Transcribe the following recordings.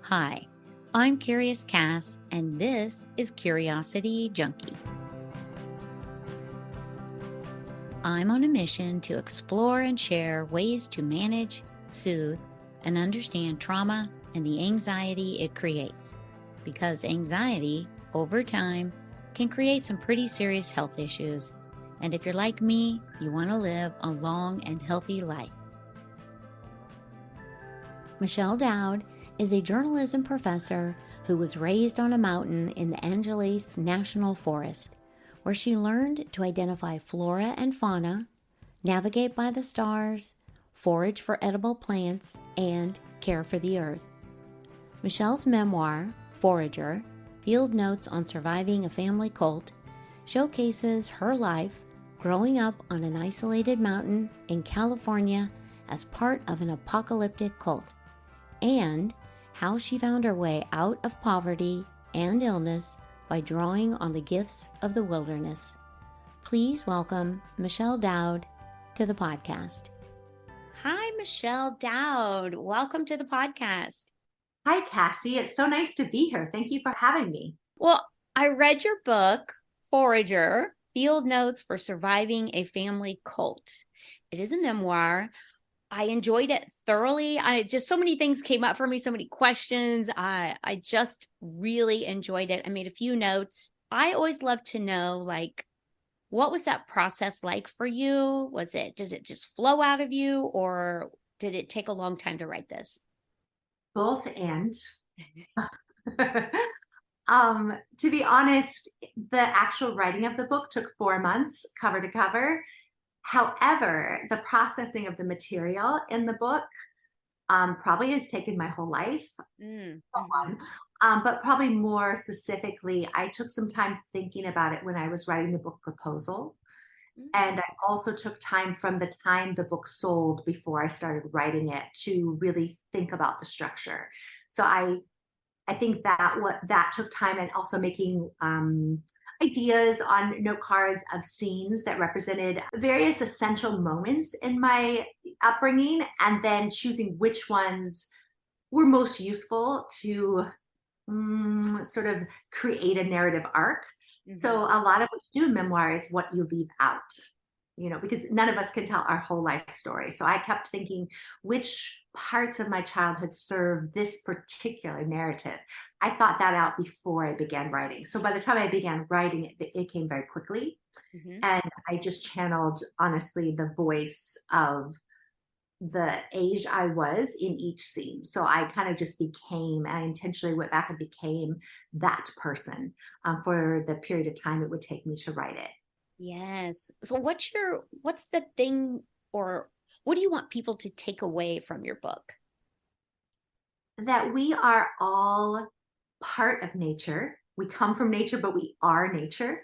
Hi, I'm Curious Cass, and this is Curiosity Junkie. I'm on a mission to explore and share ways to manage, soothe, and understand trauma and the anxiety it creates. Because anxiety, over time, can create some pretty serious health issues. And if you're like me, you want to live a long and healthy life. Michelle Dowd is a journalism professor who was raised on a mountain in the Angeles National Forest, where she learned to identify flora and fauna, navigate by the stars, forage for edible plants, and care for the earth. Michelle's memoir, Forager, Field Notes on Surviving a Family Cult, showcases her life growing up on an isolated mountain in California as part of an apocalyptic cult, and how she found her way out of poverty and illness by drawing on the gifts of the wilderness. Please welcome Michelle Dowd to the podcast. Hi, Michelle Dowd. Welcome to the podcast. Hi, Cassie. It's so nice to be here. Thank you for having me. Well, I read your book, Forager, Field Notes for Surviving a Family Cult. It is a memoir. I enjoyed it thoroughly. So many things came up for me, so many questions. I just really enjoyed it. I made a few notes. I always love to know, what was that process like for you? Did it just flow out of you, or did it take a long time to write this? Both and. To be honest, the actual writing of the book took 4 months, cover to cover. However, the processing of the material in the book probably has taken my whole life. But probably more specifically, I took some time thinking about it when I was writing the book proposal. And I also took time from the time the book sold before I started writing it to really think about the structure. So I think that took time, and also making ideas on note cards of scenes that represented various essential moments in my upbringing, and then choosing which ones were most useful to sort of create a narrative arc. Mm-hmm. So a lot of what you do in memoir is what you leave out, because none of us can tell our whole life story. So I kept thinking, which parts of my childhood serve this particular narrative? I thought that out before I began writing. So by the time I began writing, it came very quickly. Mm-hmm. And I just channeled, honestly, the voice of the age I was in each scene. So I kind of just I intentionally went back and became that person for the period of time it would take me to write it. Yes. So what's the thing, or what do you want people to take away from your book? That we are all part of nature. We come from nature, but we are nature.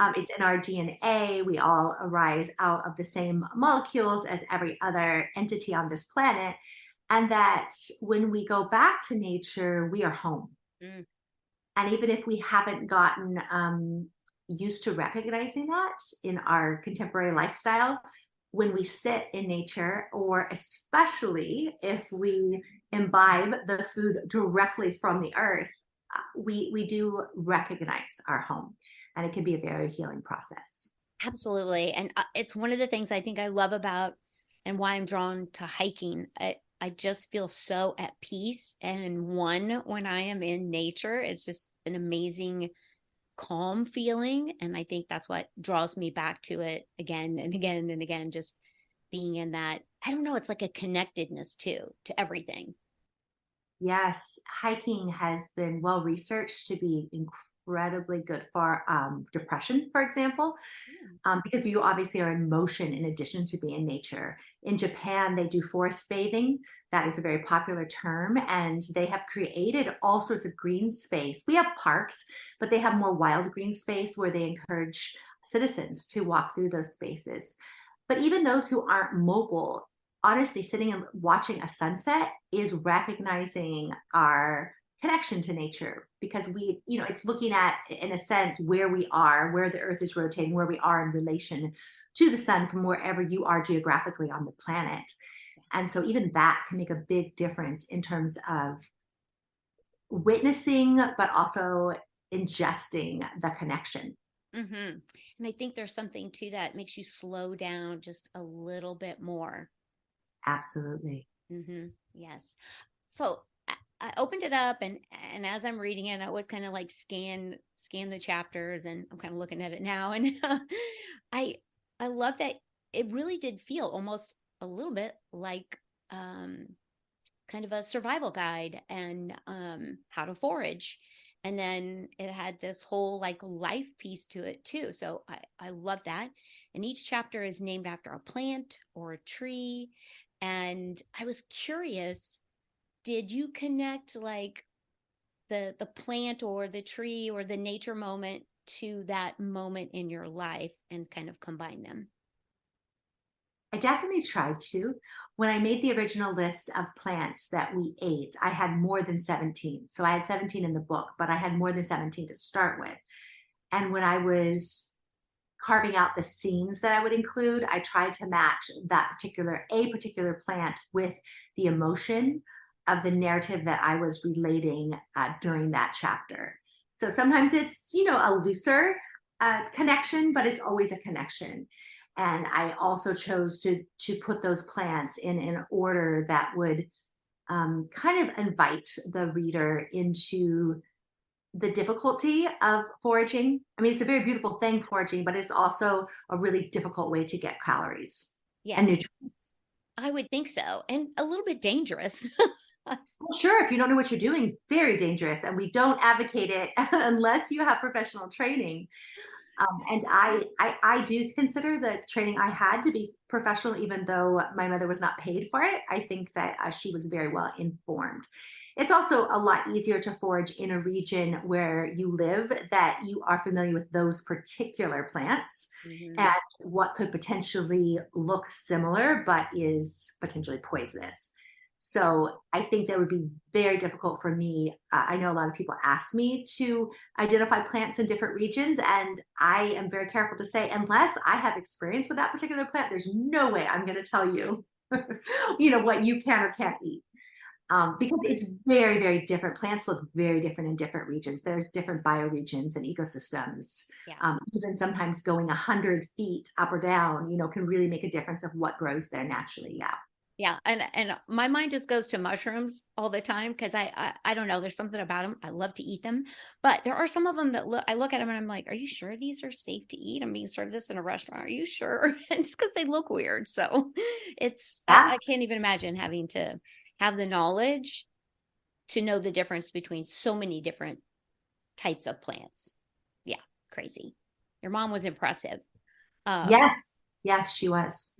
Mm-hmm. It's in our DNA. We all arise out of the same molecules as every other entity on this planet. And that when we go back to nature, we are home. Mm. And even if we haven't gotten used to recognizing that in our contemporary lifestyle, when we sit in nature, or especially if we imbibe the food directly from the earth, we do recognize our home, and it can be a very healing process. Absolutely. And it's one of the things I think I love about, and why I'm drawn to hiking. I just feel so at peace and one when I am in nature. It's just an amazing calm feeling, and I think that's what draws me back to it again and again and again, just being in that, I don't know, it's like a connectedness to everything. Yes, hiking has been well researched to be incredibly good for depression, for example, because you obviously are in motion in addition to being in nature. In Japan, they do forest bathing. That is a very popular term, and they have created all sorts of green space. We have parks, but they have more wild green space where they encourage citizens to walk through those spaces. But even those who aren't mobile, honestly, sitting and watching a sunset is recognizing our connection to nature, because it's looking at, in a sense, where we are, where the earth is rotating, where we are in relation to the sun from wherever you are geographically on the planet. And so even that can make a big difference in terms of witnessing, but also ingesting the connection. Mm-hmm. And I think there's something to that makes you slow down just a little bit more. Absolutely. Mm-hmm. Yes. So I opened it up, and as I'm reading it, I always kind of like scan the chapters, and I'm kind of looking at it now, and I I love that it really did feel almost a little bit like um kind of a survival guide and how to forage. And then it had this whole like life piece to it too. So I love that. And each chapter is named after a plant or a tree. And I was curious, did you connect like the plant or the tree or the nature moment to that moment in your life and kind of combine them? I definitely tried to. When I made the original list of plants that we ate, I had more than 17. So I had 17 in the book, but I had more than 17 to start with. And when I was carving out the scenes that I would include, I tried to match a particular plant with the emotion of the narrative that I was relating during that chapter. So sometimes it's, a looser connection, but it's always a connection. And I also chose to put those plants in an order that would kind of invite the reader into the difficulty of foraging. I mean, it's a very beautiful thing, foraging, but it's also a really difficult way to get calories and Yes, nutrients. I would think so. And a little bit dangerous. Well, sure, if you don't know what you're doing, very dangerous. And we don't advocate it unless you have professional training. And I do consider the training I had to be professional, even though my mother was not paid for it. I think that she was very well informed. It's also a lot easier to forage in a region where you live that you are familiar with those particular plants Mhm. and what could potentially look similar but is potentially poisonous. So I think that would be very difficult for me. I know a lot of people ask me to identify plants in different regions, and I am very careful to say, unless I have experience with that particular plant, there's no way I'm going to tell you, what you can or can't eat. Because it's very, very different. Plants look very different in different regions. There's different bioregions and ecosystems. Yeah. Even sometimes going 100 feet up or down, can really make a difference of what grows there naturally. Yeah. Yeah, and my mind just goes to mushrooms all the time because I don't know, there's something about them. I love to eat them, but there are some of them that I look at them and I'm like, are you sure these are safe to eat? I'm being served this in a restaurant. Are you sure? And just because they look weird, so it's Yeah. I can't even imagine having to have the knowledge to know the difference between so many different types of plants. Yeah, crazy. Your mom was impressive. Um, Yes. Yes, she was.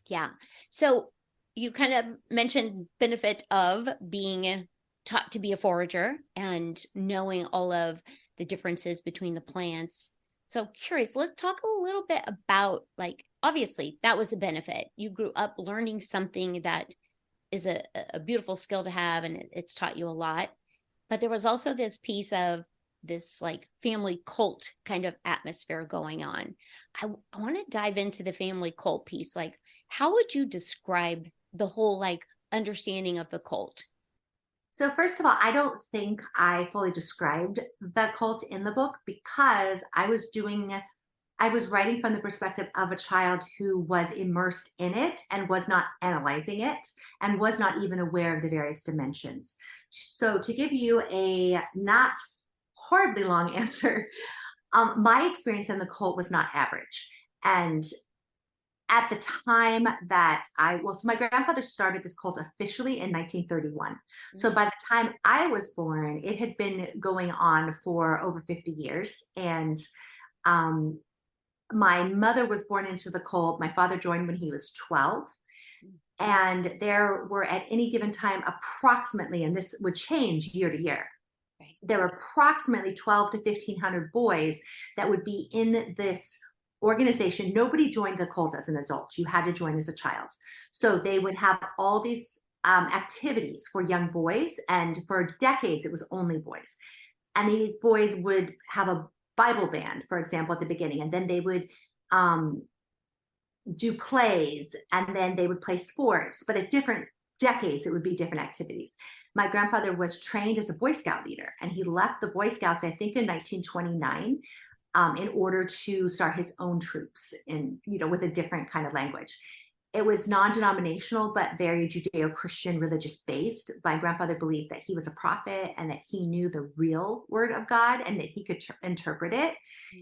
Yeah. So you kind of mentioned benefit of being taught to be a forager and knowing all of the differences between the plants. So curious, let's talk a little bit about like obviously that was a benefit. You grew up learning something that is a beautiful skill to have and it's taught you a lot. But there was also this piece of this like family cult kind of atmosphere going on. I want to dive into the family cult piece. Like, how would you describe the whole like understanding of the cult? So, first of all, I don't think I fully described the cult in the book because I was writing from the perspective of a child who was immersed in it and was not analyzing it and was not even aware of the various dimensions. So, to give you a not horribly long answer, my experience in the cult was not average. And at the time that so my grandfather started this cult officially in 1931. So by the time I was born, it had been going on for over 50 years. And um, my mother was born into the cult. My father joined when he was 12. And there were at any given time approximately, and this would change year to year, Right. there were approximately 12 to 1500 boys that would be in this organization. Nobody joined the cult as an adult. You had to join as a child. So they would have all these activities for young boys. And for decades, it was only boys. And these boys would have a Bible band, for example, at the beginning. And then they would um, do plays and then they would play sports, but at different decades, it would be different activities. My grandfather was trained as a Boy Scout leader, and he left the Boy Scouts, I think, in 1929, in order to start his own troops in, with a different kind of language. It was non-denominational, but very Judeo-Christian religious based. My grandfather believed that he was a prophet and that he knew the real word of God and that he could interpret it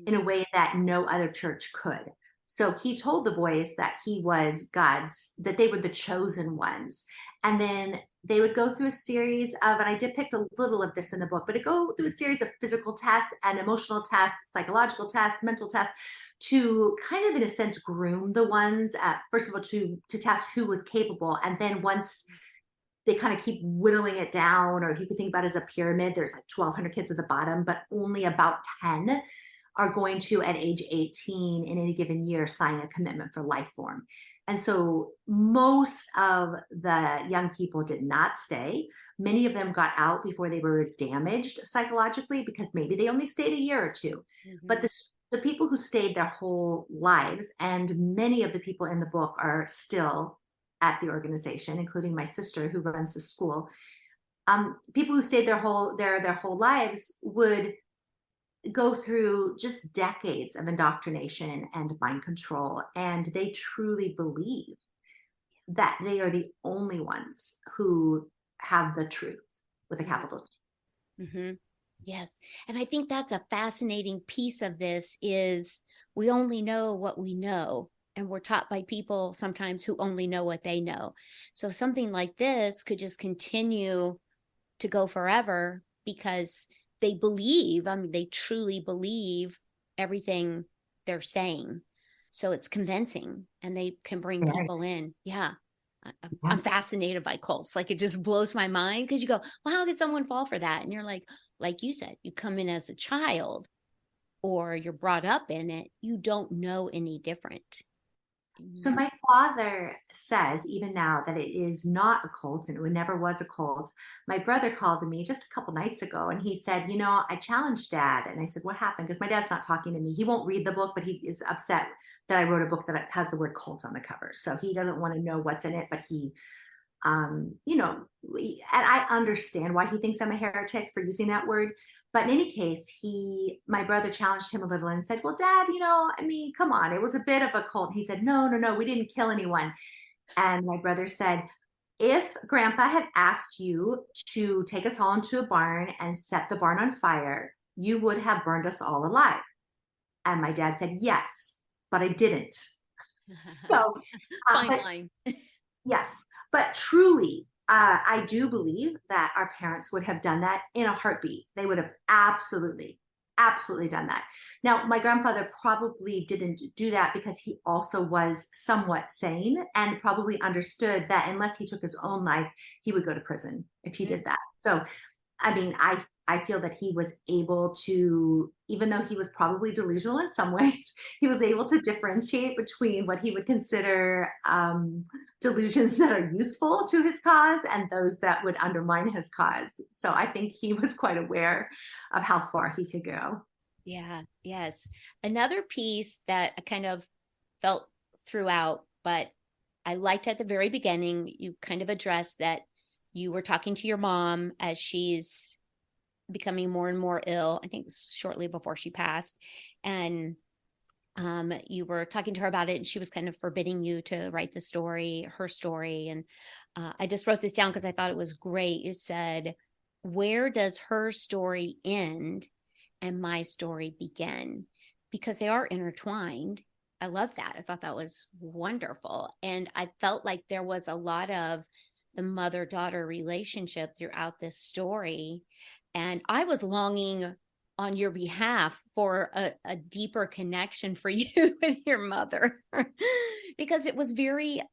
in a way that no other church could. So he told the boys that he was God's, that they were the chosen ones. And then they would go through a series of, and I did pick a little of this in the book, but it go through a series of physical tests and emotional tests, psychological tests, mental tests, to kind of, in a sense, groom the ones, first of all, to test who was capable. And then once they kind of keep whittling it down, or if you could think about it as a pyramid, there's like 1,200 kids at the bottom, but only about 10 are going to, at age 18 in any given year, sign a commitment for life form. And so most of the young people did not stay. Many of them got out before they were damaged psychologically, because maybe they only stayed a year or two. Mm-hmm. But the people who stayed their whole lives, and many of the people in the book are still at the organization, including my sister who runs the school. People who stayed their whole lives would go through just decades of indoctrination and mind control, and they truly believe that they are the only ones who have the truth with a capital T. Mm-hmm. Yes. And I think that's a fascinating piece of this, is we only know what we know, and we're taught by people sometimes who only know what they know. So something like this could just continue to go forever because they believe, they truly believe everything they're saying. So it's convincing, and they can bring people in. Yeah. I'm fascinated by cults. Like, it just blows my mind, because you go, well, how could someone fall for that? And you're like you said, you come in as a child or you're brought up in it, you don't know any different. So my father says even now that it is not a cult, and it never was a cult. My brother called me just a couple nights ago, and he said, I challenged Dad. And I said, what happened? Because my dad's not talking to me. He won't read the book, but he is upset that I wrote a book that has the word cult on the cover. So he doesn't want to know what's in it, but he, and I understand why he thinks I'm a heretic for using that word. But in any case, my brother challenged him a little and said, well, Dad, come on, it was a bit of a cult. He said, no, we didn't kill anyone. And my brother said, if Grandpa had asked you to take us all into a barn and set the barn on fire, you would have burned us all alive. And my dad said, yes, but I didn't. So, fine line. Yes, but truly, I do believe that our parents would have done that in a heartbeat. They would have absolutely done that. Now, my grandfather probably didn't do that because he also was somewhat sane and probably understood that unless he took his own life, he would go to prison if he did that. So, I feel that he was able to, even though he was probably delusional in some ways, he was able to differentiate between what he would consider delusions that are useful to his cause and those that would undermine his cause. So I think he was quite aware of how far he could go. Yeah, yes. Another piece that I kind of felt throughout, but I liked at the very beginning, you kind of addressed that you were talking to your mom as she's becoming more and more ill, I think shortly before she passed. And you were talking to her about it, and she was kind of forbidding you to write the story, her story. And I just wrote this down because I thought it was great. You said, where does her story end and my story begin? Because they are intertwined. I love that. I thought that was wonderful. And I felt like there was a lot of the mother-daughter relationship throughout this story. And I was longing on your behalf for a deeper connection for you with your mother, because it was very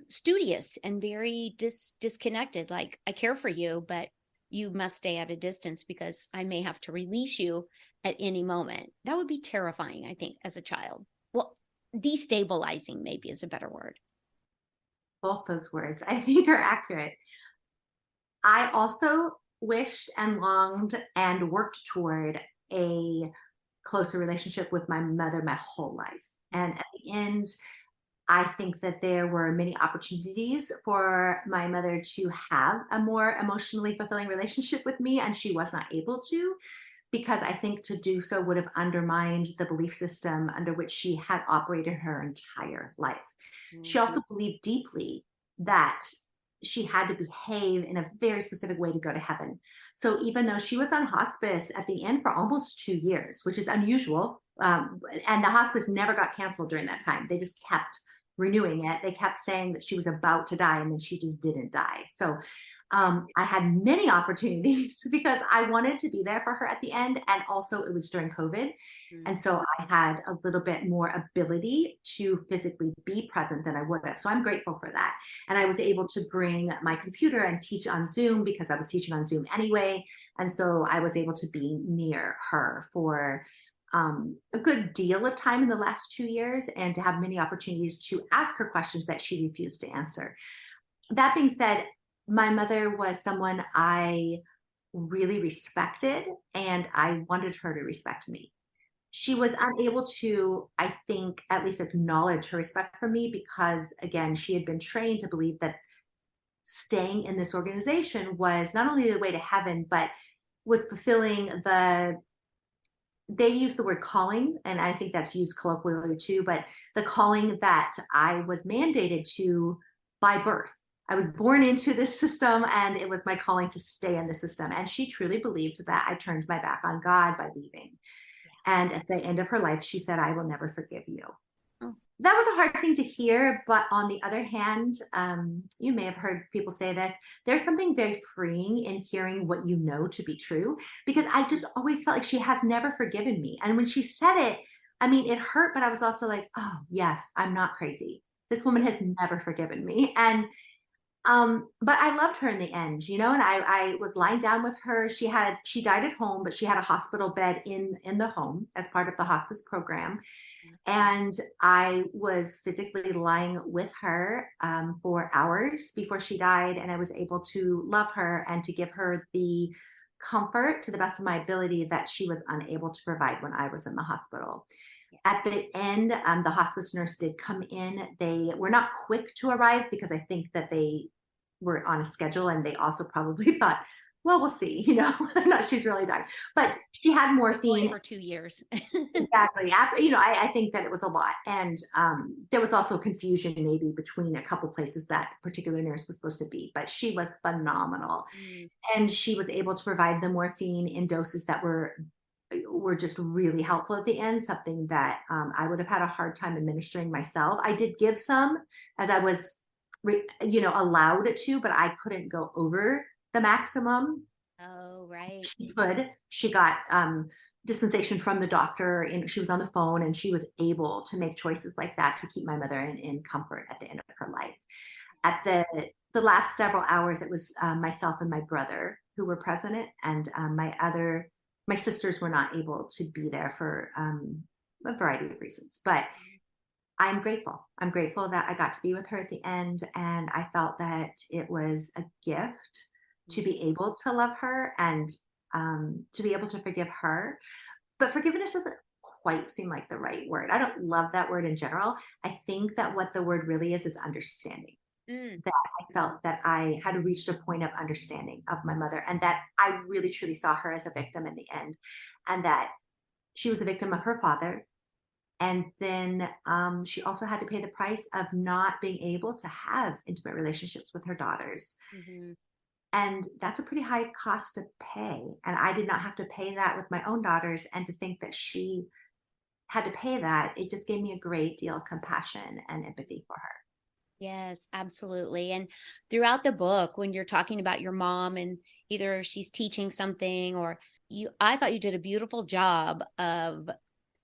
studious and very disconnected. Like, I care for you, but you must stay at a distance because I may have to release you at any moment. That would be terrifying, I think, as a child. Well, destabilizing maybe is a better word. Both those words, I think, are accurate. I also wished and longed and worked toward a closer relationship with my mother my whole life. And at the end, I think that there were many opportunities for my mother to have a more emotionally fulfilling relationship with me, and she was not able to, because I think to do so would have undermined the belief system under which she had operated her entire life. She Mhm. also believed deeply that she had to behave in a very specific way to go to heaven. So even though she was on hospice at the end for almost 2 years, which is unusual, and the hospice never got canceled during that time, they just kept renewing it. They kept saying that she was about to die, and then she just didn't die. So I had many opportunities because I wanted to be there for her at the end. And also, it was during COVID. Mhm. And so I had a little bit more ability to physically be present than I would have. So I'm grateful for that. And I was able to bring my computer and teach on Zoom because I was teaching on Zoom anyway. And so I was able to be near her for a good deal of time in the last 2 years, and to have many opportunities to ask her questions that she refused to answer. That being said, my mother was someone I really respected, and I wanted her to respect me. She was unable to, I think, at least acknowledge her respect for me because, again, she had been trained to believe that staying in this organization was not only the way to heaven, but was fulfilling they use the word calling, and I think that's used colloquially too, but the calling that I was mandated to by birth. I was born into this system, and it was my calling to stay in the system. And she truly believed that I turned my back on God by leaving. And at the end of her life, she said, I will never forgive you. Oh, That was a hard thing to hear. But on the other hand, you may have heard people say this. There's something very freeing in hearing what you know to be true, because I just always felt like she has never forgiven me. And when she said it, I mean, it hurt, but I was also like, oh, yes, I'm not crazy. This woman has never forgiven me. And but I loved her in the end, and I was lying down with her. She died at home, but she had a hospital bed in the home as part of the hospice program. And I was physically lying with her for hours before she died. And I was able to love her and to give her the comfort to the best of my ability that she was unable to provide when I was in the hospital. At the end, the hospice nurse did come in. They were not quick to arrive because I think that they were on a schedule, and they also probably thought, well, we'll see, no, she's really dying. But she had going morphine. for 2 years. Exactly. I think that it was a lot. And there was also confusion maybe between a couple places that particular nurse was supposed to be, but she was phenomenal. Mm. And she was able to provide the morphine in doses that were just really helpful at the end, something that I would have had a hard time administering myself. I did give some as I was, allowed to, but I couldn't go over the maximum. Oh, right. She got dispensation from the doctor, and she was on the phone, and she was able to make choices like that to keep my mother in comfort at the end of her life. At the last several hours, it was myself and my brother who were present, and my sisters were not able to be there for a variety of reasons. But I'm grateful that I got to be with her at the end, and I felt that it was a gift to be able to love her, and to be able to forgive her. But forgiveness doesn't quite seem like the right word. I don't love that word in general. I think that what the word really is understanding. Mm. That I felt that I had reached a point of understanding of my mother, and that I really truly saw her as a victim in the end, and that she was a victim of her father. And then she also had to pay the price of not being able to have intimate relationships with her daughters. Mm-hmm. And that's a pretty high cost to pay. And I did not have to pay that with my own daughters. And to think that she had to pay that, it just gave me a great deal of compassion and empathy for her. Yes, absolutely. And throughout the book, when you're talking about your mom and either she's teaching something or I thought you did a beautiful job of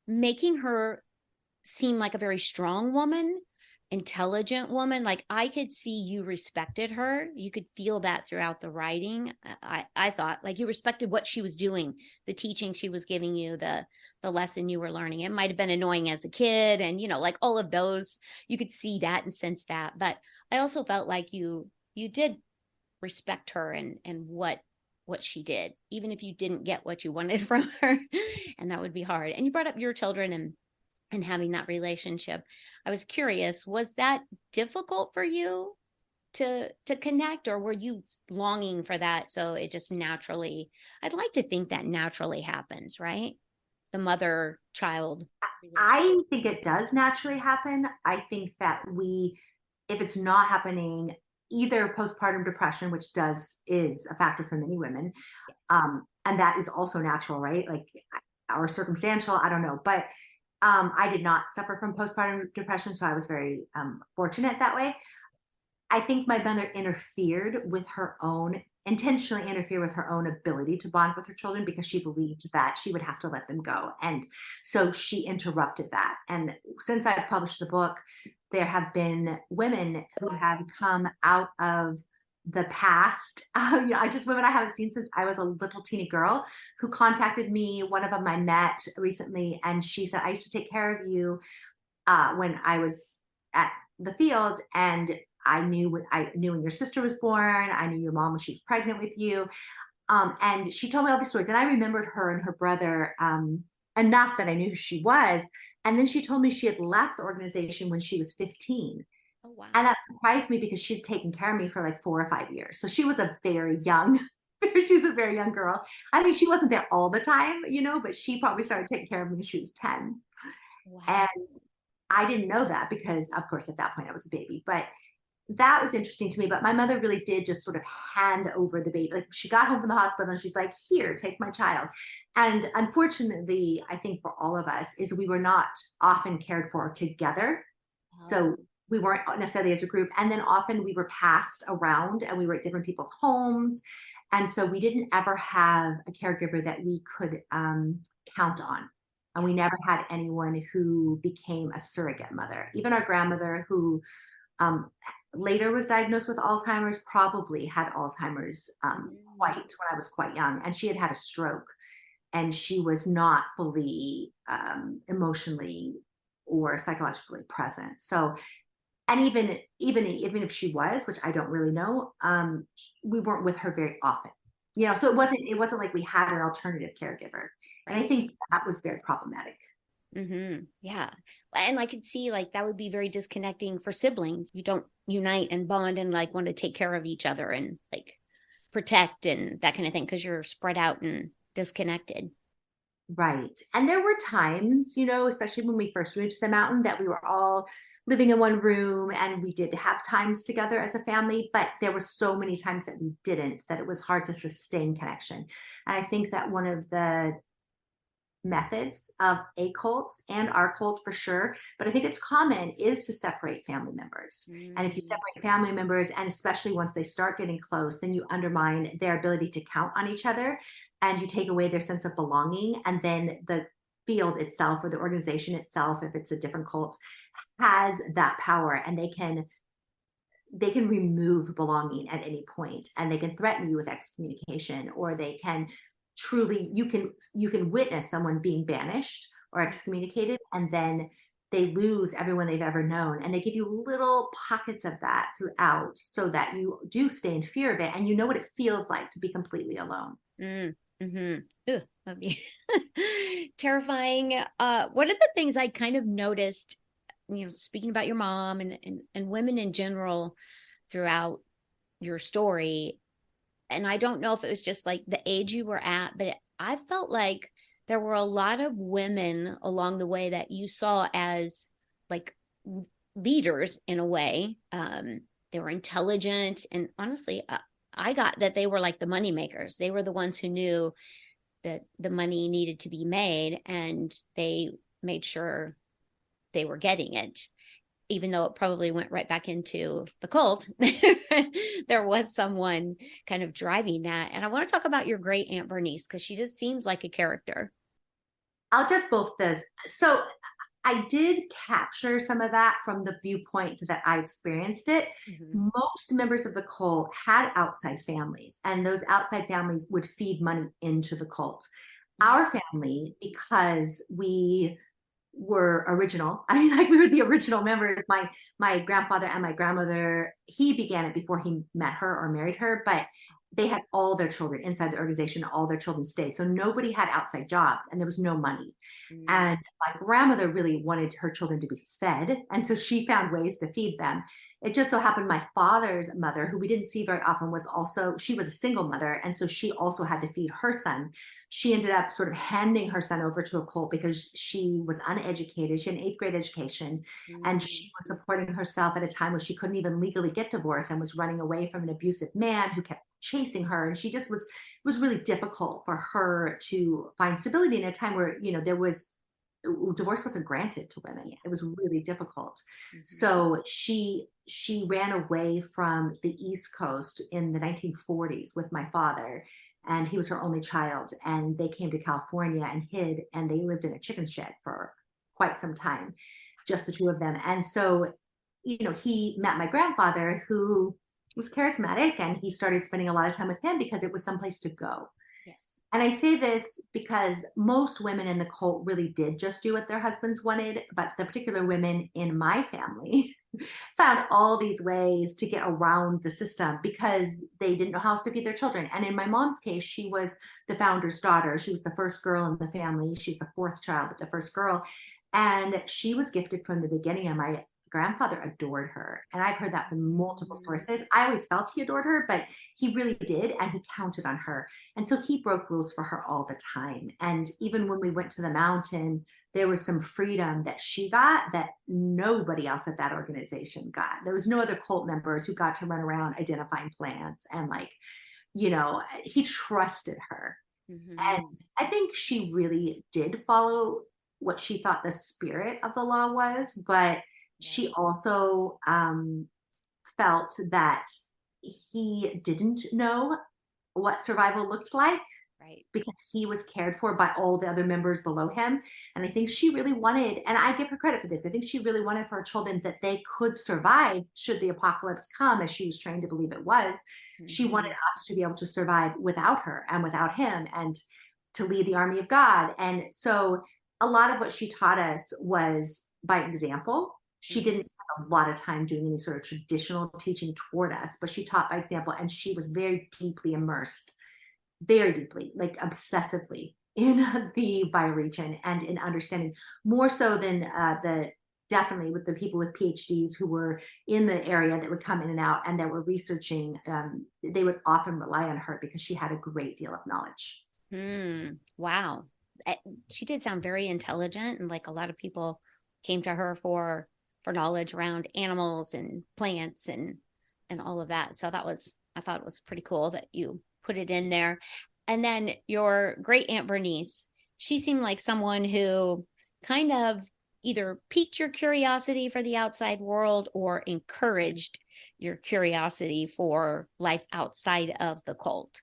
making her seem like a very strong woman, intelligent woman. Like I could see you respected her. You could feel that throughout the writing. I thought like you respected what she was doing, the teaching she was giving you, the lesson you were learning. It might have been annoying as a kid, and like all of those, you could see that and sense that. But I also felt like you did respect her and what she did, even if you didn't get what you wanted from her, and that would be hard. And you brought up your children, and and having that relationship. I was curious, was that difficult for you to connect, or were you longing for that so it just naturally, I'd like to think that naturally happens, right? The mother child relationship. I think it does naturally happen. I think that if it's not happening, either postpartum depression, which is a factor for many women, Yes. and that is also natural, right? Like, or circumstantial, I don't know. But I did not suffer from postpartum depression, so I was very fortunate that way. I think my mother intentionally interfered with her own ability to bond with her children because she believed that she would have to let them go. And so she interrupted that. And since I've published the book, there have been women who have come out of the past. Women I haven't seen since I was a little teeny girl who contacted me. One of them I met recently, and she said, I used to take care of you when I was at the field, and I knew when your sister was born. I knew your mom when she was pregnant with you. And she told me all these stories, and I remembered her and her brother enough that I knew who she was. And then she told me she had left the organization when she was 15. Oh, wow. And that surprised me because she'd taken care of me for like 4 or 5 years. So she was a very young, she was a very young girl. I mean, she wasn't there all the time, but she probably started taking care of me when she was 10. Wow. And I didn't know that because, of course, at that point I was a baby. But that was interesting to me. But my mother really did just sort of hand over the baby. Like, she got home from the hospital and she's like, here, take my child. And unfortunately, I think for all of us, is we were not often cared for together. Oh. So we weren't necessarily as a group. And then often we were passed around and we were at different people's homes. And so we didn't ever have a caregiver that we could count on. And we never had anyone who became a surrogate mother. Even our grandmother, who later was diagnosed with Alzheimer's, probably had Alzheimer's when I was quite young. And she had had a stroke, and she was not fully emotionally or psychologically present. So, and even if she was, which I don't really know, we weren't with her very often. So it wasn't like we had an alternative caregiver. And I think that was very problematic. Mm-hmm. Yeah. And I could see like that would be very disconnecting for siblings. You don't unite and bond and like want to take care of each other and like protect and that kind of thing because you're spread out and disconnected. Right. And there were times, especially when we first moved to the mountain, that we were all living in one room and we did have times together as a family, but there were so many times that we didn't, that it was hard to sustain connection. And I think that one of the methods of a cult and our cult for sure, but I think it's common, is to separate family members. And if you separate family members, and especially once they start getting close, then you undermine their ability to count on each other, and you take away their sense of belonging. And then the field itself, or the organization itself, if it's a different cult, has that power, and they can remove belonging at any point, and they can threaten you with excommunication, or they can truly, you can witness someone being banished or excommunicated, and then they lose everyone they've ever known. And they give you little pockets of that throughout, so that you do stay in fear of it, and you know what it feels like to be completely alone. Mm-hmm. Ugh, that'd be terrifying. One of the things I kind of noticed, speaking about your mom and women in general throughout your story, and I don't know if it was just like the age you were at, but I felt like there were a lot of women along the way that you saw as like leaders in a way. They were intelligent, and honestly, I got that they were like the money makers. They were the ones who knew that the money needed to be made, and they made sure they were getting it. Even though it probably went right back into the cult, there was someone kind of driving that. And I want to talk about your great Aunt Bernice, because she just seems like a character. I'll just both those. So I did capture some of that from the viewpoint that I experienced it. Mm-hmm. Most members of the cult had outside families, and those outside families would feed money into the cult. Mm-hmm. Our family, because we were original. I mean, like, we were the original members. My grandfather and my grandmother, he began it before he met her or married her, but they had all their children inside the organization, all their children stayed. So nobody had outside jobs and there was no money. Mm. And my grandmother really wanted her children to be fed. And so she found ways to feed them. It just so happened my father's mother, who we didn't see very often, she was a single mother. And so she also had to feed her son. She ended up sort of handing her son over to a cult because she was uneducated. She had an eighth grade education and Mm. she was supporting herself at a time where she couldn't even legally get divorced and was running away from an abusive man who kept chasing her. And she just was, it was really difficult for her to find stability in a time where, divorce wasn't granted to women. Yeah. It was really difficult. Mm-hmm. So she ran away from the East Coast in the 1940s with my father, and he was her only child. And they came to California and hid, and they lived in a chicken shed for quite some time, just the two of them. And so, he met my grandfather, who was charismatic, and he started spending a lot of time with him because it was someplace to go. Yes. And I say this because most women in the cult really did just do what their husbands wanted, but the particular women in my family found all these ways to get around the system because they didn't know how else to feed their children. And in my mom's case, she was the founder's daughter. She was the first girl in the family. She's the fourth child, but the first girl. And she was gifted from the beginning. And my grandfather adored her. And I've heard that from multiple sources. I always felt he adored her, but he really did. And he counted on her. And so he broke rules for her all the time. And even when we went to the mountain, there was some freedom that she got that nobody else at that organization got. There was no other cult members who got to run around identifying plants and he trusted her. And Mm-hmm. I think she really did follow what she thought the spirit of the law was, but Right. she also felt that he didn't know what survival looked like Right. because he was cared for by all the other members below him. And I think she really wanted, and I give her credit for this, I think she really wanted for her children that they could survive should the apocalypse come, as she was trained to believe it was. She wanted Mm-hmm. us to be able to survive without her and without him and to lead the army of God. And so a lot of what she taught us was by example. She Mm-hmm. didn't spend a lot of time doing any sort of traditional teaching toward us, but she taught by example, and she was very deeply immersed, very deeply, like obsessively in the bioregion and in understanding more so than the definitely with the people with PhDs who were in the area that would come in and out and that were researching. They would often rely on her because she had a great deal of knowledge. Wow. Eh, She did sound very intelligent, and like a lot of people came to her for knowledge around animals and plants and all of that. So I thought it was pretty cool that you put it in there. And then your great aunt Bernice, she seemed like someone who kind of either piqued your curiosity for the outside world or encouraged your curiosity for life outside of the cult.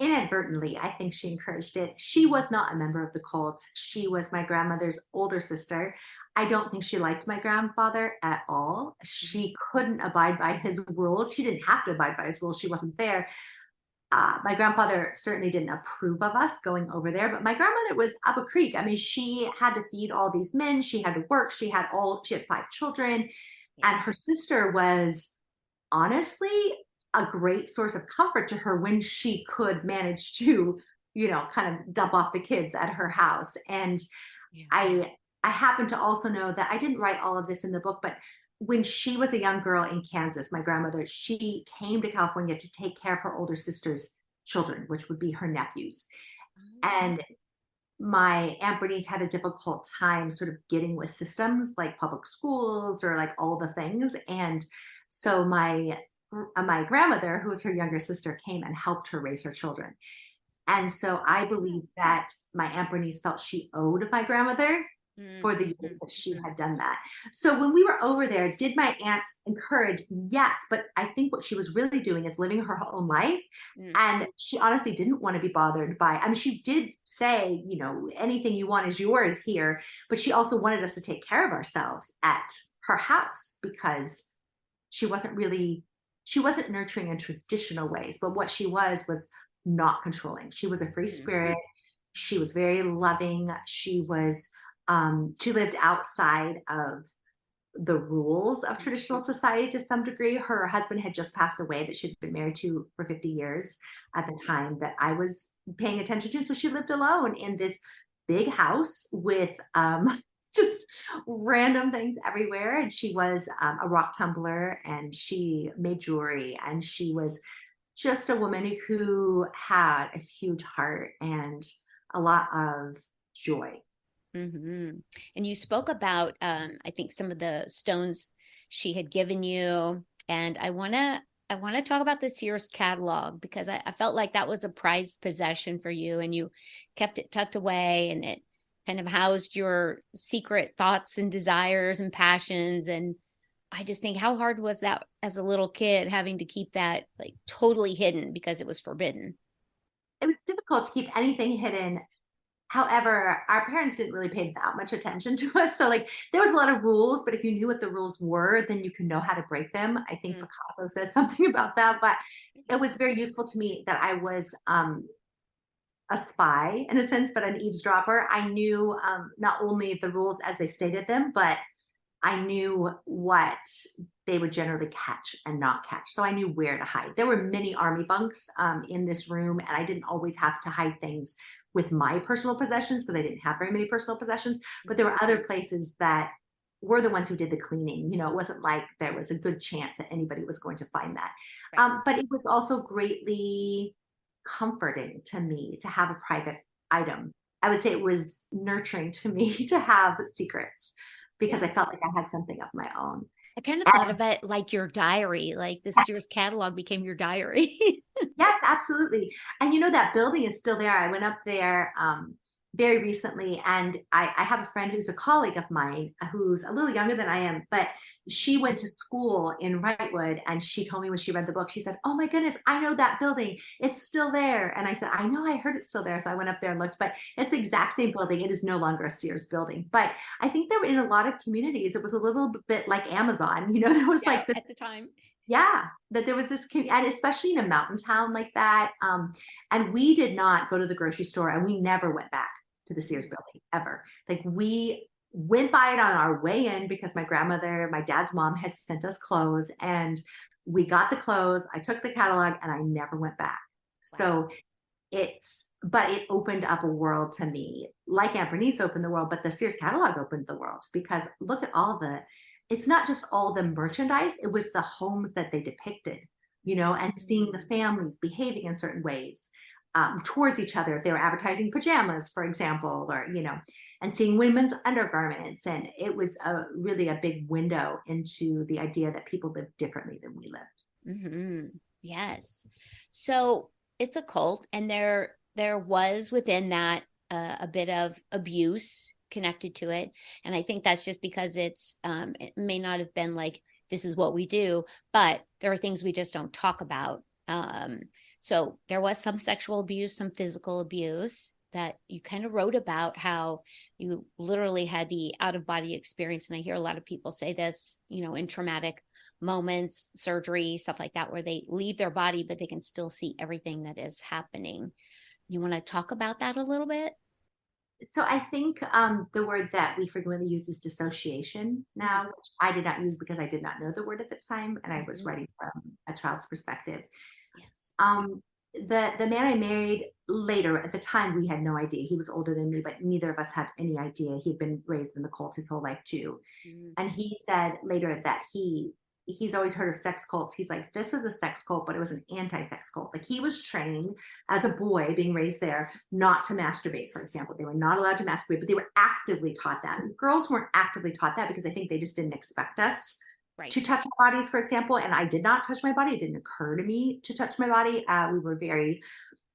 Inadvertently, I think she encouraged it. She was not a member of the cult. She was my grandmother's older sister. I don't think she liked my grandfather at all. Mhm. She couldn't abide by his rules. She didn't have to abide by his rules. She wasn't there. My grandfather certainly didn't approve of us going over there, but my grandmother was up a creek. I mean, she had to feed all these men. She had to work. She had five children, Yeah. and her sister was honestly a great source of comfort to her when she could manage to, kind of dump off the kids at her house. And Yeah. I happen to also know that I didn't write all of this in the book, but when she was a young girl in Kansas, my grandmother, she came to California to take care of her older sister's children, which would be her nephews. Oh. And my Aunt Bernice had a difficult time sort of getting with systems like public schools or like all the things. And so my grandmother, who was her younger sister, came and helped her raise her children. And so I believe that my Aunt Bernice felt she owed my grandmother for the years that she Mm-hmm. had done that. So when we were over there, did my aunt encourage? Yes, but I think what she was really doing is living her own life. Mm-hmm. And she honestly didn't want to be bothered by, I mean, she did say, anything you want is yours here, but she also wanted us to take care of ourselves at her house because she wasn't really, she wasn't nurturing in traditional ways, but what she was not controlling. She was a free spirit. She was very loving. She lived outside of the rules of traditional society to some degree. Her husband had just passed away that she'd been married to for 50 years at the time that I was paying attention to. So she lived alone in this big house with just random things everywhere. And she was a rock tumbler, and she made jewelry, and she was just a woman who had a huge heart and a lot of joy. Hmm. And you spoke about, I think, some of the stones she had given you, and I want to talk about the Sears catalog because I felt like that was a prized possession for you, and you kept it tucked away, and it kind of housed your secret thoughts and desires and passions. And I just think, how hard was that as a little kid having to keep that like totally hidden because it was forbidden? It was difficult to keep anything hidden. However, our parents didn't really pay that much attention to us. So like there was a lot of rules, but if you knew what the rules were, then you could know how to break them. I think Mm. Picasso says something about that, but it was very useful to me that I was a spy in a sense, but an eavesdropper. I knew not only the rules as they stated them, but I knew what they would generally catch and not catch. So I knew where to hide. There were many army bunks in this room, and I didn't always have to hide things with my personal possessions because I didn't have very many personal possessions. But there were other places that were the ones who did the cleaning. You know, it wasn't like there was a good chance that anybody was going to find that. Right. But it was also greatly comforting to me to have a private item. I would say it was nurturing to me to have secrets because Yeah. I felt like I had something of my own. I kind of thought And of it like your diary, like the Sears catalog became your diary. yes, absolutely. And you know, that building is still there. I went up there very recently, and I have a friend who's a colleague of mine who's a little younger than I am, but she went to school in Wrightwood, and she told me when she read the book, she said, "Oh my goodness, I know that building. It's still there." And I said, "I know, I heard it's still there." So I went up there and looked, but it's the exact same building. It is no longer a Sears building. But I think there were in a lot of communities, it was a little bit like Amazon, you know, there was Yeah, like this. at the time. Yeah, that there was this, and especially in a mountain town like that. And we did not go to the grocery store, and we never went back to the Sears building ever. Like we went by it on our way in because my grandmother, my dad's mom, had sent us clothes, and we got the clothes. I took the catalog, and I never went back. Wow. So but it opened up a world to me, like Aunt Bernice opened the world, but the Sears catalog opened the world because look at it's not just all the merchandise, it was the homes that they depicted, you know, and seeing the families behaving in certain ways towards each other. If they were advertising pajamas, for example, or, you know, and seeing women's undergarments. And it was really a big window into the idea that people live differently than we lived. Hmm. Yes. So it's a cult, and there was within that a bit of abuse connected to it, and I think that's just because it may not have been like this is what we do, but there are things we just don't talk about. So there was some sexual abuse, some physical abuse that you kind of wrote about how you literally had the out of body experience, and I hear a lot of people say this, in traumatic moments, surgery, stuff like that, where they leave their body, but they can still see everything that is happening. You want to talk about that a little bit? So I think the word that we frequently use is dissociation now, which I did not use because I did not know the word at the time, and I was Mm-hmm. writing from a child's perspective. Yes. Um, the man I married later, at the time, we had no idea. He was older than me, but neither of us had any idea. He'd been raised in the cult his whole life too. Mm-hmm. And he said later that he's always heard of sex cults. He's like, this is a sex cult, but it was an anti-sex cult. Like he was trained as a boy being raised there not to masturbate, for example. They were not allowed to masturbate, but they were actively taught that. And girls weren't actively taught that because I think they just didn't expect us Right. to touch our bodies, for example. And I did not touch my body. It didn't occur to me to touch my body. We were very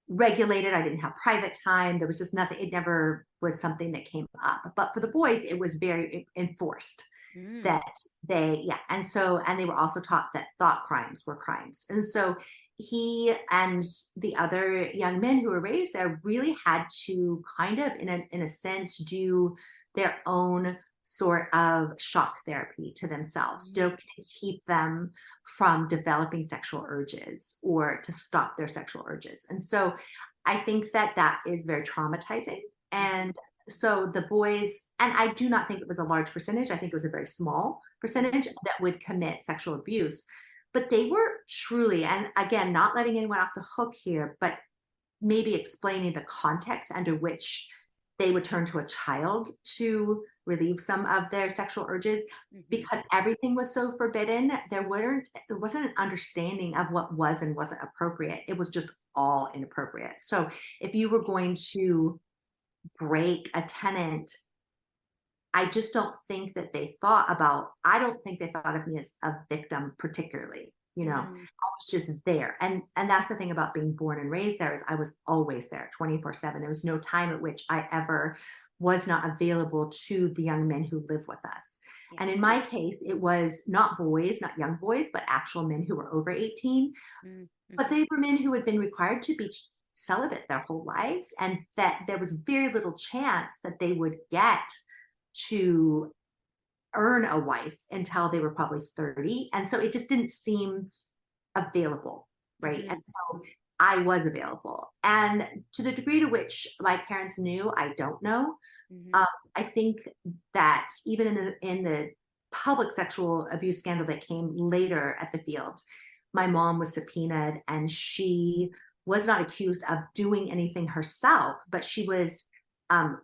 regulated. I didn't have private time. There was just nothing. It never was something that came up. But for the boys, it was very enforced Mm. that and they were also taught that thought crimes were crimes. And so he and the other young men who were raised there really had to kind of, in a sense, do their own sort of shock therapy to themselves to keep them from developing sexual urges or to stop their sexual urges. And so I think that is very traumatizing. And so the boys, and I do not think it was a large percentage, I think it was a very small percentage that would commit sexual abuse. But they were truly, and again, not letting anyone off the hook here, but maybe explaining the context under which they would turn to a child to relieve some of their sexual urges, because everything was so forbidden. There wasn't an understanding of what was and wasn't appropriate. It was just all inappropriate. So if you were going to break a tenant, I just don't think that I don't think they thought of me as a victim particularly. I was just there. And that's the thing about being born and raised there, is I was always there 24/7. There was no time at which I ever was not available to the young men who live with us. Yeah. And in my case, it was not boys, not young boys, but actual men who were over 18. But they were men who had been required to be celibate their whole lives, and that there was very little chance that they would get to earn a wife until they were probably 30. And so it just didn't seem available, right? And so I was available. And to the degree to which my parents knew, I don't know. I think that even in the public sexual abuse scandal that came later at the field, my mom was subpoenaed, and she was not accused of doing anything herself, but she was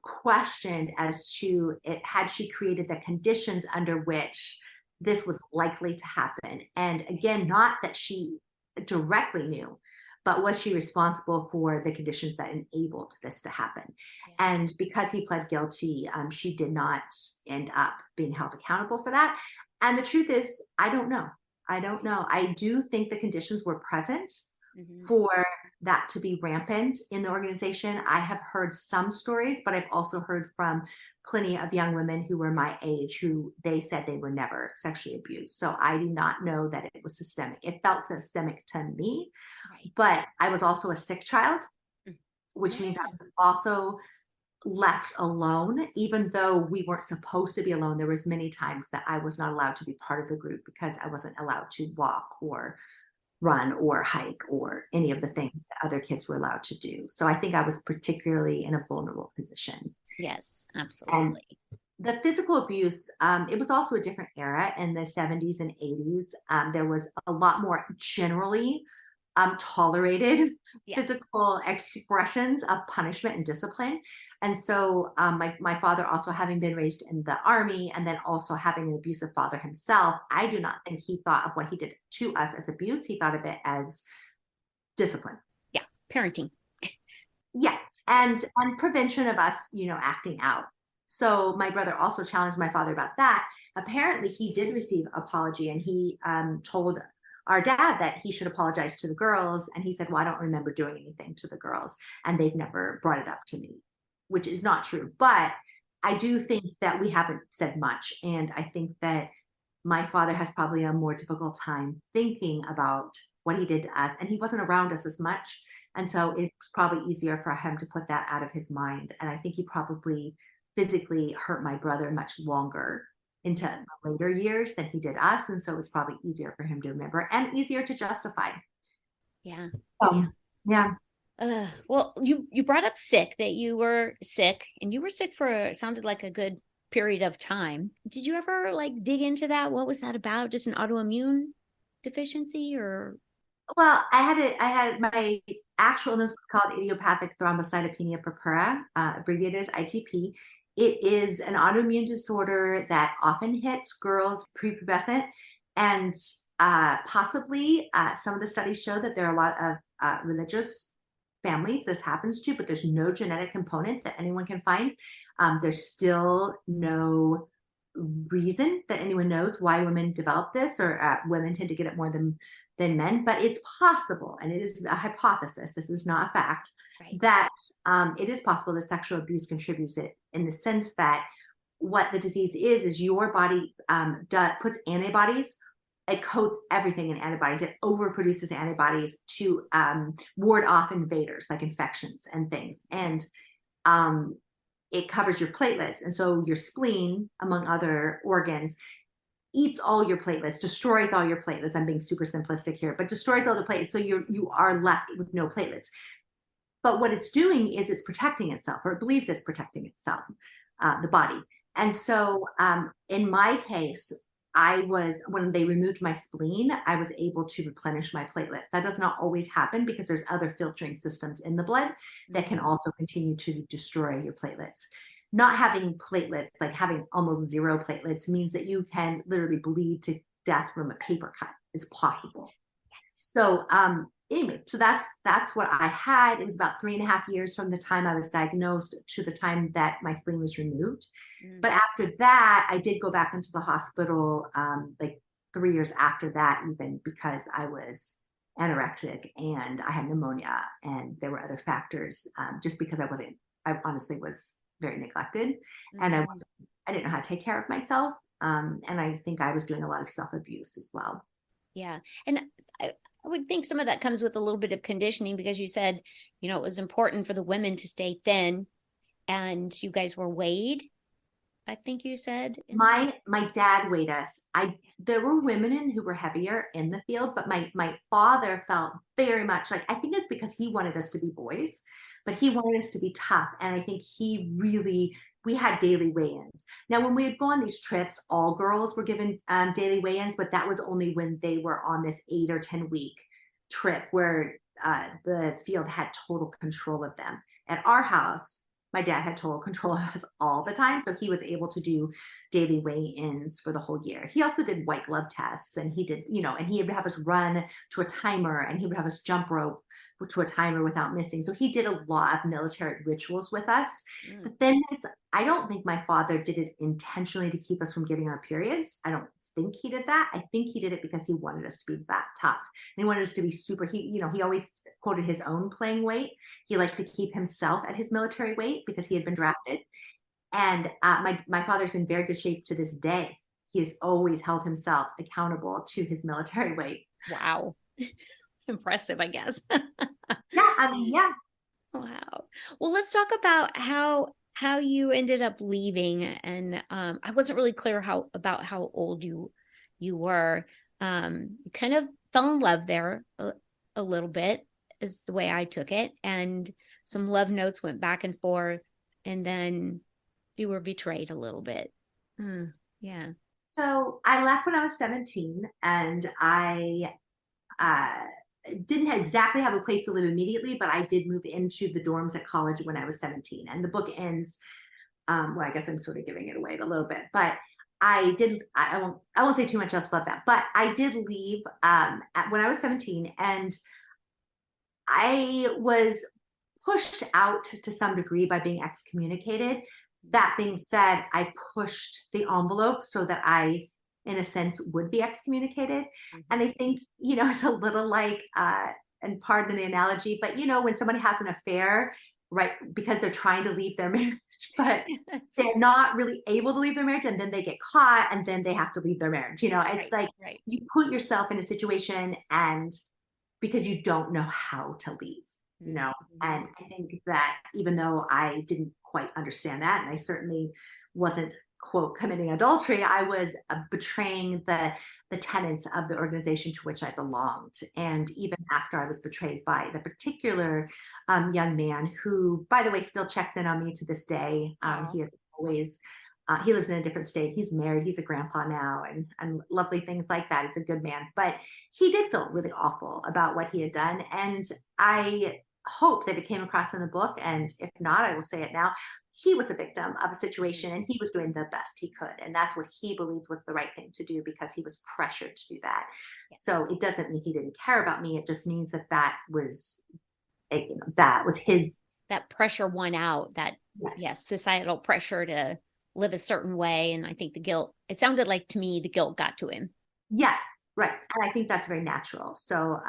questioned as to had she created the conditions under which this was likely to happen. And again, not that she directly knew, but was she responsible for the conditions that enabled this to happen? Yeah. And because he pled guilty, she did not end up being held accountable for that. And the truth is, I don't know. I do think the conditions were present for that to be rampant in the organization. I have heard some stories, but I've also heard from plenty of young women who were my age who they said they were never sexually abused. So I do not know that it was systemic. It felt systemic to me, but I was also a sick child, which means I was also left alone, even though we weren't supposed to be alone. There was many times that I was not allowed to be part of the group because I wasn't allowed to walk or run or hike or any of the things that other kids were allowed to do. So I think I was particularly in a vulnerable position. Yes, absolutely. And the physical abuse, it was also a different era in the 70s and 80s. There was a lot more generally tolerated physical expressions of punishment and discipline. And so my father, also having been raised in the Army and then also having an abusive father himself, I do not think he thought of what he did to us as abuse. He thought of it as discipline. Yeah, parenting. Yeah, and prevention of us, acting out. So my brother also challenged my father about that. Apparently he did receive apology, and he told our dad that he should apologize to the girls. And he said, well, I don't remember doing anything to the girls, and they've never brought it up to me, which is not true. But I do think that we haven't said much. And I think that my father has probably a more difficult time thinking about what he did to us. And he wasn't around us as much. And so it was probably easier for him to put that out of his mind. And I think he probably physically hurt my brother much longer into the later years than he did us. And so it's probably easier for him to remember and easier to justify. Yeah. Yeah. Well, you brought up sick, that you were sick, and you were sick for it sounded like a good period of time. Did you ever dig into that? What was that about? Just an autoimmune deficiency, or? Well, I had my actual illness called idiopathic thrombocytopenia purpura, abbreviated as ITP. It is an autoimmune disorder that often hits girls prepubescent, and possibly some of the studies show that there are a lot of religious families this happens to, but there's no genetic component that anyone can find. There's still no reason that anyone knows why women develop this, or women tend to get it more than men, but it's possible, and it is a hypothesis, this is not a fact, that it is possible that sexual abuse contributes it, in the sense that what the disease is your body puts antibodies, it coats everything in antibodies, it overproduces antibodies to ward off invaders like infections and things, and it covers your platelets. And so your spleen, among other organs, eats all your platelets, destroys all your platelets. I'm being super simplistic here, but destroys all the platelets. So you are left with no platelets. But what it's doing is it's protecting itself, or it believes it's protecting itself, the body. And so in my case, when they removed my spleen, I was able to replenish my platelets. That does not always happen because there's other filtering systems in the blood that can also continue to destroy your platelets. Not having platelets, like having almost zero platelets, means that you can literally bleed to death from a paper cut. It's possible. So anyway, so that's what I had. It was about 3.5 years from the time I was diagnosed to the time that my spleen was removed. But after that, I did go back into the hospital like 3 years after that, even, because I was anorectic and I had pneumonia, and there were other factors, just because I honestly was very neglected, and I didn't know how to take care of myself. And I think I was doing a lot of self-abuse as well. Yeah. And I would think some of that comes with a little bit of conditioning, because you said, it was important for the women to stay thin, and you guys were weighed, I think you said. My dad weighed us. There were women who were heavier in the field, but my father felt very much like, I think it's because he wanted us to be boys, but he wanted us to be tough. And I think we had daily weigh-ins. Now, when we would go on these trips, all girls were given daily weigh-ins, but that was only when they were on this 8 or 10 week trip where the field had total control of them. At our house, my dad had total control of us all the time. So he was able to do daily weigh-ins for the whole year. He also did white glove tests, and he did, and he would have us run to a timer, and he would have us jump rope to a timer without missing. So he did a lot of military rituals with us. The thing is, I don't think my father did it intentionally to keep us from getting our periods. I don't think he did that. I think he did it because he wanted us to be that tough. And he wanted us to be super, he always quoted his own playing weight. He liked to keep himself at his military weight because he had been drafted. And my father's in very good shape to this day. He has always held himself accountable to his military weight. Wow. Impressive, I guess. Yeah. Wow. Well, let's talk about how you ended up leaving. And I wasn't really clear about how old you were. You kind of fell in love there a little bit, is the way I took it. And some love notes went back and forth, and then you were betrayed a little bit. Yeah. So I left when I was 17, and I didn't exactly have a place to live immediately, but I did move into the dorms at college when I was 17. And the book ends, well, I guess I'm sort of giving it away a little bit, but I won't say too much else about that, but I did leave when I was 17, and I was pushed out to some degree by being excommunicated. That being said, I pushed the envelope so that I, in a sense, would be excommunicated. And I think, it's a little like, and pardon the analogy, but when somebody has an affair, right, because they're trying to leave their marriage, but they're not really able to leave their marriage, and then they get caught, and then they have to leave their marriage. It's like you put yourself in a situation, and because you don't know how to leave, and I think that even though I didn't quite understand that, and I certainly wasn't, quote, committing adultery, I was betraying the tenets of the organization to which I belonged. And even after I was betrayed by the particular young man, who, by the way, still checks in on me to this day. He is always, he lives in a different state. He's married. He's a grandpa now, and lovely things like that. He's a good man. But he did feel really awful about what he had done. And I hope that it came across in the book. And if not, I will say it now. He was a victim of a situation, and he was doing the best he could. And that's what he believed was the right thing to do, because he was pressured to do that. Yes. So it doesn't mean he didn't care about me. It just means that was his. That pressure won out, that societal pressure to live a certain way. And I think the guilt, it sounded like to me, the guilt got to him. Yes, right. And I think that's very natural. So,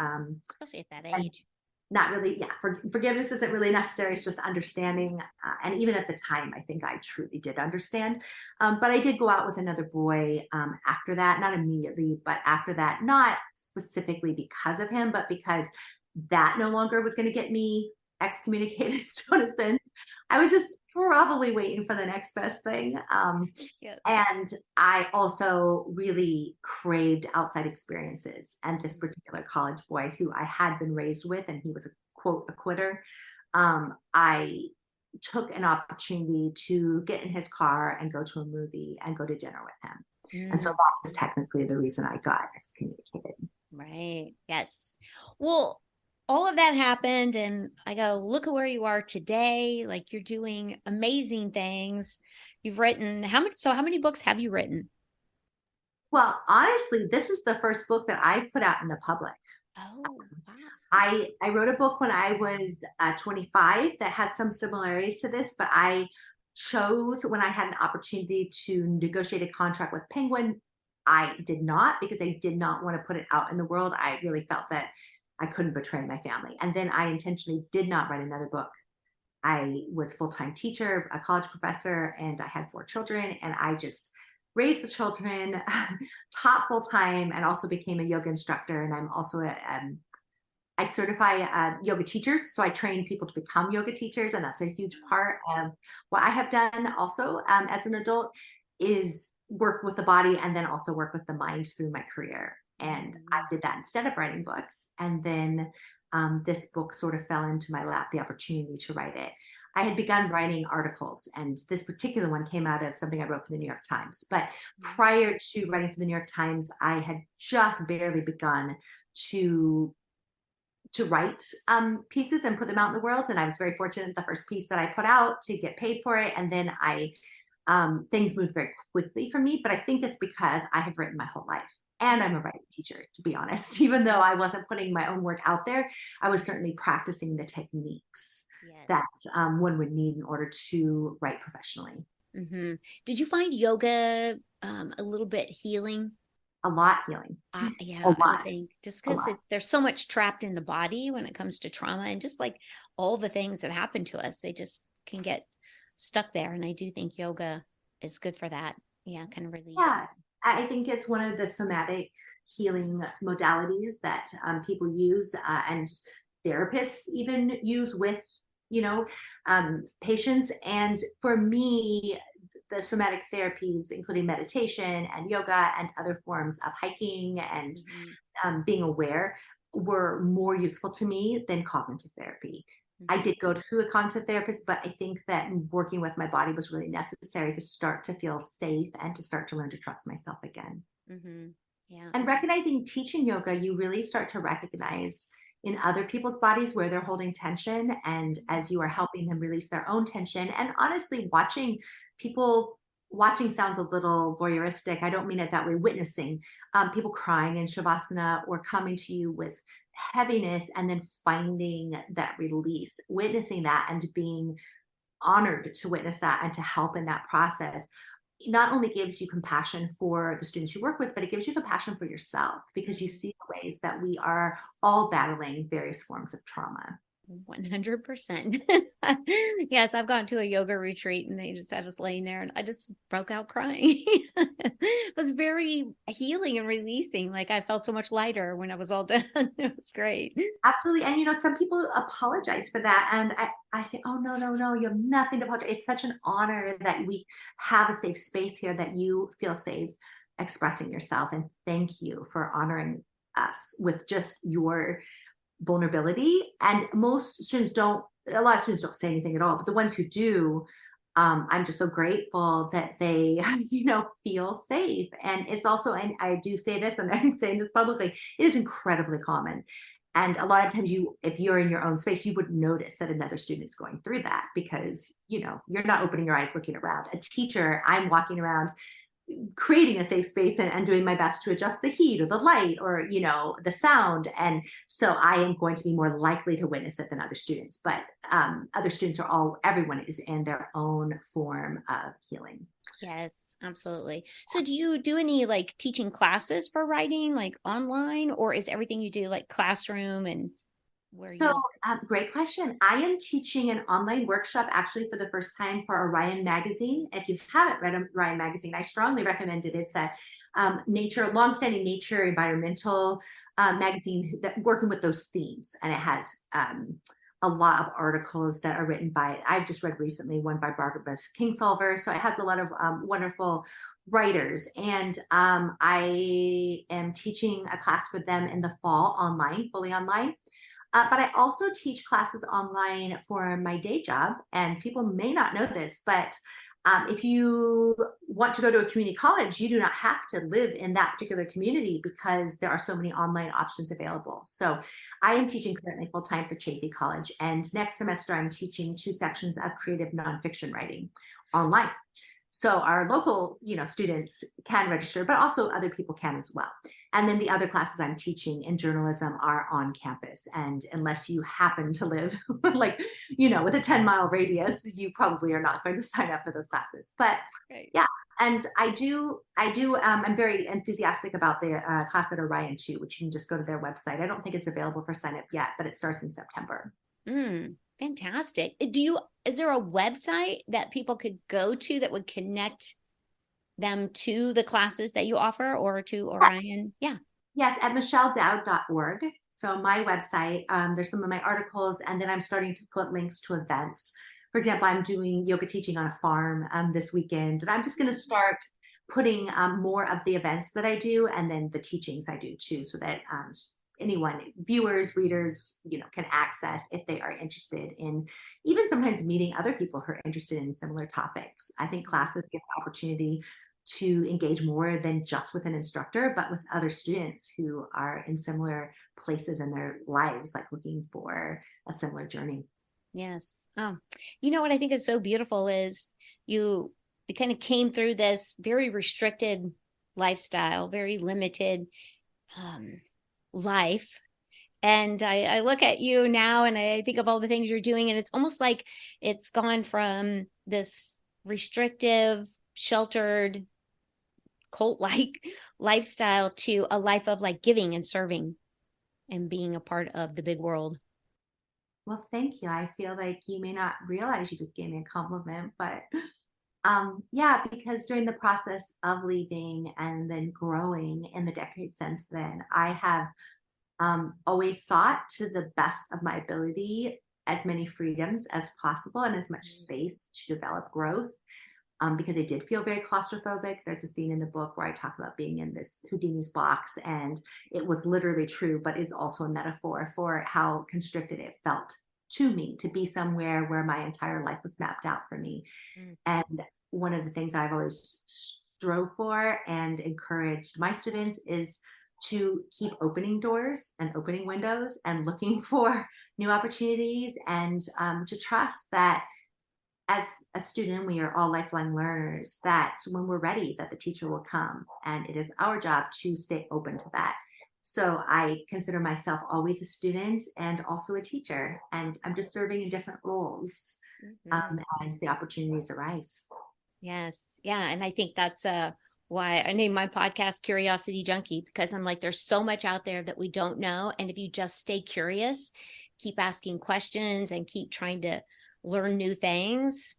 especially at that age. Not really, forgiveness isn't really necessary. It's just understanding. And even at the time, I think I truly did understand. But I did go out with another boy after that, not immediately, but after that, not specifically because of him, but because that no longer was going to get me excommunicated, so in a sense. I was just probably waiting for the next best thing. And I also really craved outside experiences. And this particular college boy, who I had been raised with, and he was a, quote, a quitter, I took an opportunity to get in his car and go to a movie and go to dinner with him. And so Mm, that was technically the reason I got excommunicated. right. Yes. Well, all of that happened, and I go, look at where you are today. Like you're doing amazing things. You've written how many books have you written? Well, honestly, this is the first book that I put out in the public. Oh, wow. I wrote a book when I was 25 that had some similarities to this, but I chose when I had an opportunity to negotiate a contract with Penguin. I did not because I did not want to put it out in the world. I really felt that I couldn't betray my family. And then I intentionally did not write another book. I was full-time teacher, a college professor, and I had 4 children, and I just raised the children, taught full-time, and also became a yoga instructor. And I'm also I certify yoga teachers. So I train people to become yoga teachers. And that's a huge part of what I have done also as an adult is work with the body and then also work with the mind through my career. And I Mhm. did that instead of writing books. And then this book sort of fell into my lap, the opportunity to write it. I had begun writing articles, and this particular one came out of something I wrote for the New York Times. But prior to writing for the New York Times, I had just barely begun to write pieces and put them out in the world. And I was very fortunate the first piece that I put out to get paid for it. And then things moved very quickly for me. But I think it's because I have written my whole life. And I'm a writing teacher, to be honest. Even though I wasn't putting my own work out there, I was certainly practicing the techniques that Yes. one would need in order to write professionally. Hmm. Did you find yoga a little bit healing? A lot healing, a Yeah, I would lot, think just a because lot. there's so much trapped in the body when it comes to trauma and just like all the things that happen to us, they just can get stuck there. And I do think yoga is good for that. Yeah, kind of release. Yeah, I think it's one of the somatic healing modalities that people use and therapists even use with, patients. And for me, the somatic therapies, including meditation and yoga and other forms of hiking and Hmm. being aware, were more useful to me than cognitive therapy. I Hmm. did go to a cognitive therapist, but I think that working with my body was really necessary to start to feel safe and to start to learn to trust myself again. Hmm. Yeah. And recognizing teaching yoga, you really start to recognize in other people's bodies where they're holding tension. And as you are helping them release their own tension, and honestly, people, watching sounds a little voyeuristic. I don't mean it that way, witnessing people crying in Shavasana or coming to you with heaviness and then finding that release, witnessing that and being honored to witness that and to help in that process not only gives you compassion for the students you work with, but it gives you compassion for yourself because you see the ways that we are all battling various forms of trauma. 100%. Yes, I've gone to a yoga retreat and they just had us laying there and I just broke out crying. It was very healing and releasing. Like I felt so much lighter when I was all done. It was great. Absolutely. And some people apologize for that. And I say, oh, no, no, no, you have nothing to apologize. It's such an honor that we have a safe space here, that you feel safe expressing yourself. And thank you for honoring us with just your vulnerability. And most students don't, a lot of students don't say anything at all, but the ones who do, I'm just so grateful that they, feel safe. And it's also, and I do say this, and I'm saying this publicly, it is incredibly common. And a lot of times if you're in your own space, you wouldn't notice that another student is going through that because, you're not opening your eyes looking around. A teacher, I'm walking around creating a safe space and doing my best to adjust the heat or the light or the sound, and so I am going to be more likely to witness it than other students, but other students everyone is in their own form of healing. Yes, absolutely. So do you do any like teaching classes for writing, like online, or is everything you do like classroom and where So, you? great question. I am teaching an online workshop actually for the first time for Orion Magazine. If you haven't read Orion Magazine, I strongly recommend it. It's a longstanding nature environmental magazine that working with those themes, and it has a lot of articles that are written by. I've just read recently one by Barbara Kingsolver, so it has a lot of wonderful writers, and I am teaching a class for them in the fall online, fully online. But I also teach classes online for my day job, and people may not know this, but if you want to go to a community college, you do not have to live in that particular community because there are so many online options available. So I am teaching currently full time for Chaffey College, and next semester I'm teaching 2 sections of creative nonfiction writing online. So our local, students can register, but also other people can as well. And then the other classes I'm teaching in journalism are on campus. And unless you happen to live like, with a 10-mile radius, you probably are not going to sign up for those classes. But Right. yeah, and I'm very enthusiastic about the class at Orion too, which you can just go to their website. I don't think it's available for sign up yet, but it starts in September. Fantastic. Is there a website that people could go to that would connect them to the classes that you offer or to Orion? Yeah. Yes, at michelledowd.org. So my website, there's some of my articles, and then I'm starting to put links to events. For example, I'm doing yoga teaching on a farm this weekend, and I'm just going to start putting more of the events that I do and then the teachings I do too, so that anyone, viewers, readers, can access if they are interested in even sometimes meeting other people who are interested in similar topics. I think classes give the opportunity to engage more than just with an instructor, but with other students who are in similar places in their lives, like looking for a similar journey. Yes. Oh, what I think is so beautiful is you kind of came through this very restricted lifestyle, very limited life. And I look at you now and I think of all the things you're doing, and it's almost like it's gone from this restrictive, sheltered, cult-like lifestyle to a life of like giving and serving and being a part of the big world. Well, thank you. I feel like you may not realize you just gave me a compliment, but yeah, because during the process of leaving and then growing in the decades since then, I have always sought to the best of my ability as many freedoms as possible and as much space to develop growth. Because I did feel very claustrophobic. There's a scene in the book where I talk about being in this Houdini's box, and it was literally true, but it's also a metaphor for how constricted it felt to me to be somewhere where my entire life was mapped out for me. And one of the things I've always strove for and encouraged my students is to keep opening doors and opening windows and looking for new opportunities, and to trust that as a student, we are all lifelong learners, that when we're ready, that the teacher will come, and it is our job to stay open to that. So I consider myself always a student and also a teacher, and I'm just serving in different roles as the opportunities arise. Yes. Yeah. And I think that's why I named my podcast Curiosity Junkie, because I'm like, there's so much out there that we don't know. And if you just stay curious, keep asking questions and keep trying to learn new things,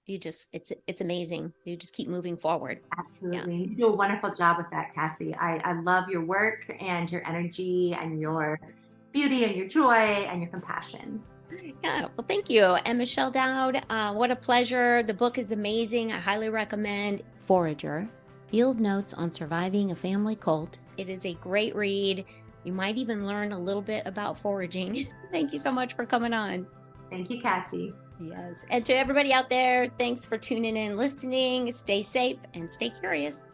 it's amazing. You just keep moving forward. Absolutely. Yeah. You do a wonderful job with that, Cassie. I love your work and your energy and your beauty and your joy and your compassion. Yeah, well, thank you. And Michelle Dowd, what a pleasure. The book is amazing. I highly recommend Forager, Field Notes on Surviving a Family Cult. It is a great read. You might even learn a little bit about foraging. Thank you so much for coming on. Thank you, Cassie. Yes. And to everybody out there, thanks for tuning in, listening. Stay safe and stay curious.